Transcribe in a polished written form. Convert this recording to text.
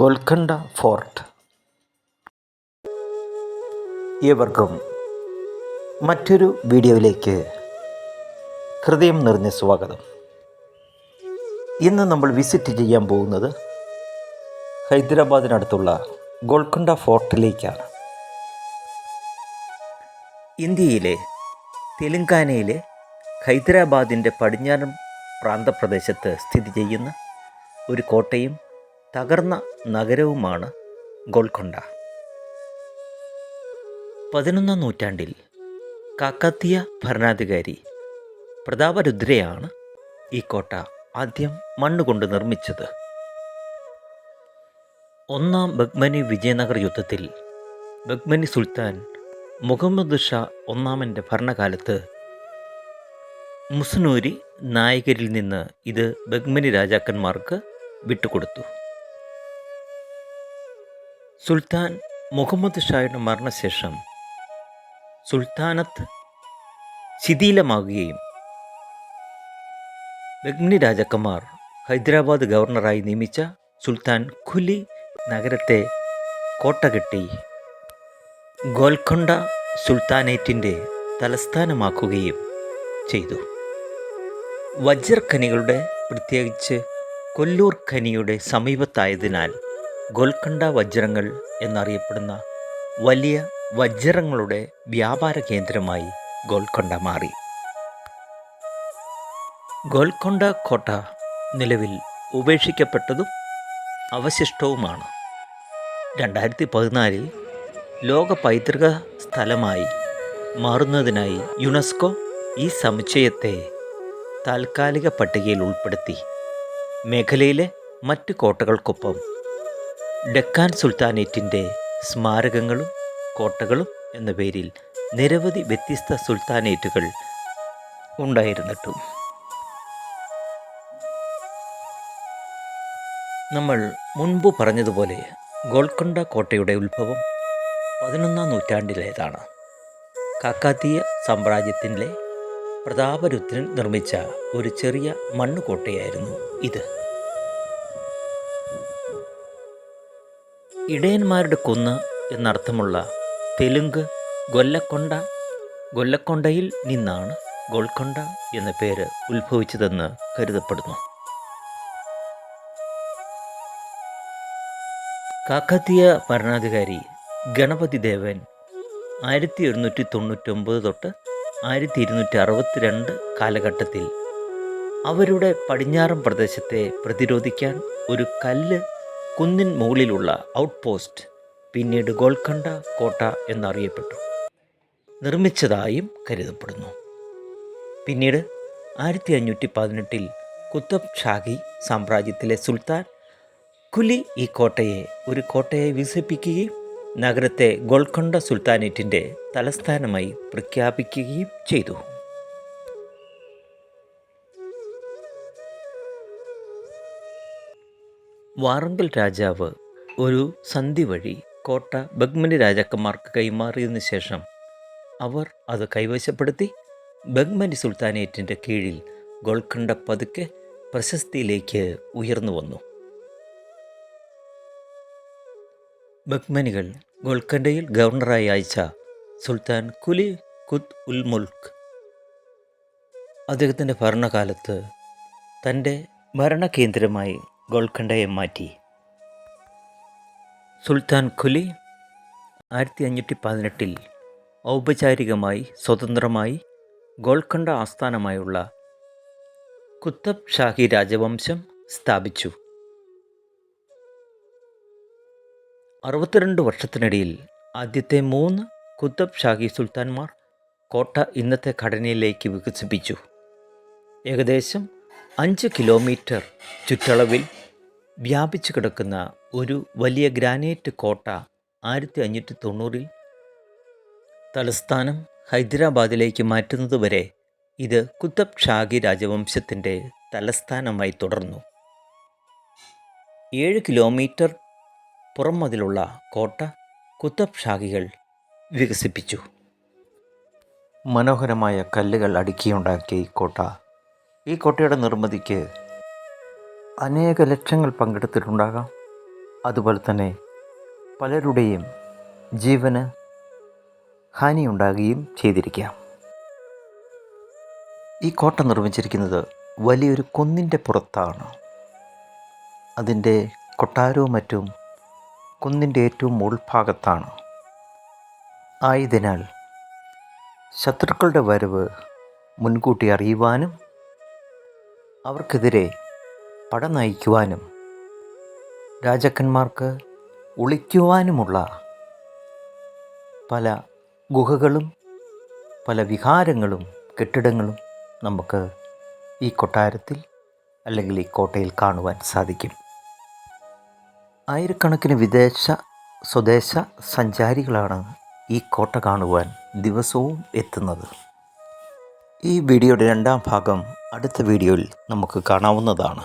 Golconda fort. ഏവർക്കും മറ്റൊരു വീഡിയോയിലേക്ക് ഹൃദയം നിറഞ്ഞ സ്വാഗതം. ഇന്ന് നമ്മൾ വിസിറ്റ് ചെയ്യാൻ പോകുന്നത് ഹൈദരാബാദിനടുത്തുള്ള ഗോൽക്കൊണ്ട ഫോർട്ടിലേക്കാണ്. ഇന്ത്യയിലെ തെലങ്കാനയിലെ ഹൈദരാബാദിൻ്റെ പടിഞ്ഞാറൻ പ്രാന്തപ്രദേശത്ത് സ്ഥിതി ചെയ്യുന്ന ഒരു കോട്ടയും തകർന്ന നഗരവുമാണ് ഗോൽക്കൊണ്ട. 11ാം നൂറ്റാണ്ടിൽ കാക്കതീയ ഭരണാധികാരി പ്രതാപരുദ്രയാണ് ഈ കോട്ട ആദ്യം മണ്ണുകൊണ്ട് നിർമ്മിച്ചത്. ഒന്നാം ബഹ്മനി വിജയനഗർ യുദ്ധത്തിൽ ബഹ്മനി സുൽത്താൻ മുഹമ്മദ് ഷാ ഒന്നാമൻ്റെ ഭരണകാലത്ത് മുസ്നൂരി നായകരിൽ നിന്ന് ഇത് ബഹ്മനി രാജാക്കന്മാർക്ക് വിട്ടുകൊടുത്തു. സുൽത്താൻ മുഹമ്മദ് ഷായുടെ മരണശേഷം സുൽത്താനത്ത് ശിഥിലമാകുകയും ബഹ്മനി രാജാക്കന്മാർ ഹൈദരാബാദ് ഗവർണറായി നിയമിച്ച സുൽത്താൻ കുലി നഗരത്തെ കോട്ട കെട്ടി ഗോൽക്കൊണ്ട സുൽത്താനേറ്റിൻ്റെ തലസ്ഥാനമാക്കുകയും ചെയ്തു. വജ്രഖനികളുടെ, പ്രത്യേകിച്ച് കൊല്ലൂർ ഖനിയുടെ സമീപത്തായതിനാൽ ഗോൽക്കൊണ്ട വജ്രങ്ങൾ എന്നറിയപ്പെടുന്ന വലിയ വജ്രങ്ങളുടെ വ്യാപാര കേന്ദ്രമായി ഗോൽക്കൊണ്ട മാറി. ഗോൽക്കൊണ്ട കോട്ട നിലവിൽ ഉപേക്ഷിക്കപ്പെട്ടതും അവശിഷ്ടവുമാണ്. 2014 ലോക പൈതൃക സ്ഥലമായി മാറുന്നതിനായി യുനെസ്കോ ഈ സമുച്ചയത്തെ താൽക്കാലിക പട്ടികയിൽ ഉൾപ്പെടുത്തി. മേഖലയിലെ മറ്റ് കോട്ടകൾക്കൊപ്പം ഡെക്കാൻ സുൽത്താനേറ്റിൻ്റെ സ്മാരകങ്ങളും കോട്ടകളും എന്ന പേരിൽ നിരവധി വ്യത്യസ്ത സുൽത്താനേറ്റുകൾ ഉണ്ടായിരുന്നിട്ടും നമ്മൾ മുൻപ് പറഞ്ഞതുപോലെ ഗോൽക്കൊണ്ട കോട്ടയുടെ ഉത്ഭവം 11ാം നൂറ്റാണ്ടിലേതാണ്. കാക്കതീയ സാമ്രാജ്യത്തിലെ പ്രതാപരുദ്രൻ നിർമ്മിച്ച ഒരു ചെറിയ മണ്ണുകോട്ടയായിരുന്നു ഇത്. ഇടയന്മാരുടെ കുന്ന് എന്നർത്ഥമുള്ള തെലുങ്ക് ഗൊല്ലക്കൊണ്ടയിൽ നിന്നാണ് ഗോൽക്കൊണ്ട എന്ന പേര് ഉത്ഭവിച്ചതെന്ന് കരുതപ്പെടുന്നു. കാക്കതീയ ഭരണാധികാരി ഗണപതി ദേവൻ 1799 തൊട്ട് 1262 കാലഘട്ടത്തിൽ അവരുടെ പടിഞ്ഞാറൻ പ്രദേശത്തെ പ്രതിരോധിക്കാൻ ഒരു കല്ല് കുന്നിൻ മുകളിലുള്ള ഔട്ട് പോസ്റ്റ്, പിന്നീട് ഗോൽക്കൊണ്ട കോട്ട എന്നറിയപ്പെട്ടു, നിർമ്മിച്ചതായും കരുതപ്പെടുന്നു. പിന്നീട് 1518 കുത്തബ് ഷാഹി സാമ്രാജ്യത്തിലെ സുൽത്താൻ കുലി ഈ കോട്ടയെ ഒരു കോട്ടയായി വികസിപ്പിക്കുകയും നഗരത്തെ ഗോൽക്കൊണ്ട സുൽത്താനേറ്റിൻ്റെ തലസ്ഥാനമായി പ്രഖ്യാപിക്കുകയും ചെയ്തു. വാറങ്കൽ രാജാവ് ഒരു സന്ധി വഴി കോട്ട ബഹ്മനി രാജാക്കന്മാർക്ക് കൈമാറിയതിനു ശേഷം അവർ അത് കൈവശപ്പെടുത്തി ബഹ്മനി സുൽത്താനേറ്റിൻ്റെ കീഴിൽ ഗോൽക്കൊണ്ട പതുക്കെ പ്രശസ്തിയിലേക്ക് ഉയർന്നു വന്നു. ബഹ്മനികൾ ഗോൽക്കൊണ്ടയിൽ ഗവർണറായി അയച്ച സുൽത്താൻ കുലി കുത് ഉൽ മുൽക്ക് അദ്ദേഹത്തിൻ്റെ ഭരണകാലത്ത് തൻ്റെ ഭരണകേന്ദ്രമായി ഗോൽക്കൊണ്ടയെ മാറ്റി. സുൽത്താൻ കുലി 1518 ഔപചാരികമായി സ്വതന്ത്രമായി ഗോൽക്കൊണ്ട ആസ്ഥാനമായുള്ള കുത്തബ് ഷാഹി രാജവംശം സ്ഥാപിച്ചു. 62 വർഷത്തിനിടയിൽ ആദ്യത്തെ 3 കുത്തബ് ഷാഹി സുൽത്താൻമാർ കോട്ട ഇന്നത്തെ ഘടനയിലേക്ക് വികസിപ്പിച്ചു. ഏകദേശം 5 കിലോമീറ്റർ ചുറ്റളവിൽ വ്യാപിച്ചു കിടക്കുന്ന ഒരു വലിയ ഗ്രാനൈറ്റ് കോട്ട 1590 തലസ്ഥാനം ഹൈദരാബാദിലേക്ക് മാറ്റുന്നതുവരെ ഇത് കുത്തബ് ഷാഹി രാജവംശത്തിൻ്റെ തലസ്ഥാനമായി തുടർന്നു. 7 കിലോമീറ്റർ പുറംമതിലുള്ള കോട്ട കുത്തബ് ഷാഹികൾ വികസിപ്പിച്ചു. മനോഹരമായ കല്ലുകൾ അടുക്കിയുണ്ടാക്കിയ ഈ കോട്ടയുടെ നിർമ്മിതിക്ക് അനേക ലക്ഷങ്ങൾ പങ്കെടുത്തിട്ടുണ്ടാകാം. അതുപോലെ തന്നെ പലരുടെയും ജീവന് ഹാനിയുണ്ടാകുകയും ചെയ്തിരിക്കാം. ഈ കോട്ട നിർമ്മിച്ചിരിക്കുന്നത് വലിയൊരു കുന്നിൻ്റെ പുറത്താണ്. അതിൻ്റെ കൊട്ടാരവും മറ്റും കുന്നിൻ്റെ ഏറ്റവും ഉൾഭാഗത്താണ്. ആയതിനാൽ ശത്രുക്കളുടെ വരവ് മുൻകൂട്ടി അറിയുവാനും അവർക്കെതിരെ പട നയിക്കുവാനും രാജാക്കന്മാർക്ക് ഒളിക്കുവാനുമുള്ള പല ഗുഹകളും പല വിഹാരങ്ങളും കെട്ടിടങ്ങളും നമുക്ക് ഈ കൊട്ടാരത്തിൽ അല്ലെങ്കിൽ ഈ കോട്ടയിൽ കാണുവാൻ സാധിക്കും. ആയിരക്കണക്കിന് വിദേശ സ്വദേശ സഞ്ചാരികളാണ് ഈ കോട്ട കാണുവാൻ ദിവസവും എത്തുന്നത്. ഈ വീഡിയോയുടെ രണ്ടാം ഭാഗം അടുത്ത വീഡിയോയിൽ നമുക്ക് കാണാവുന്നതാണ്.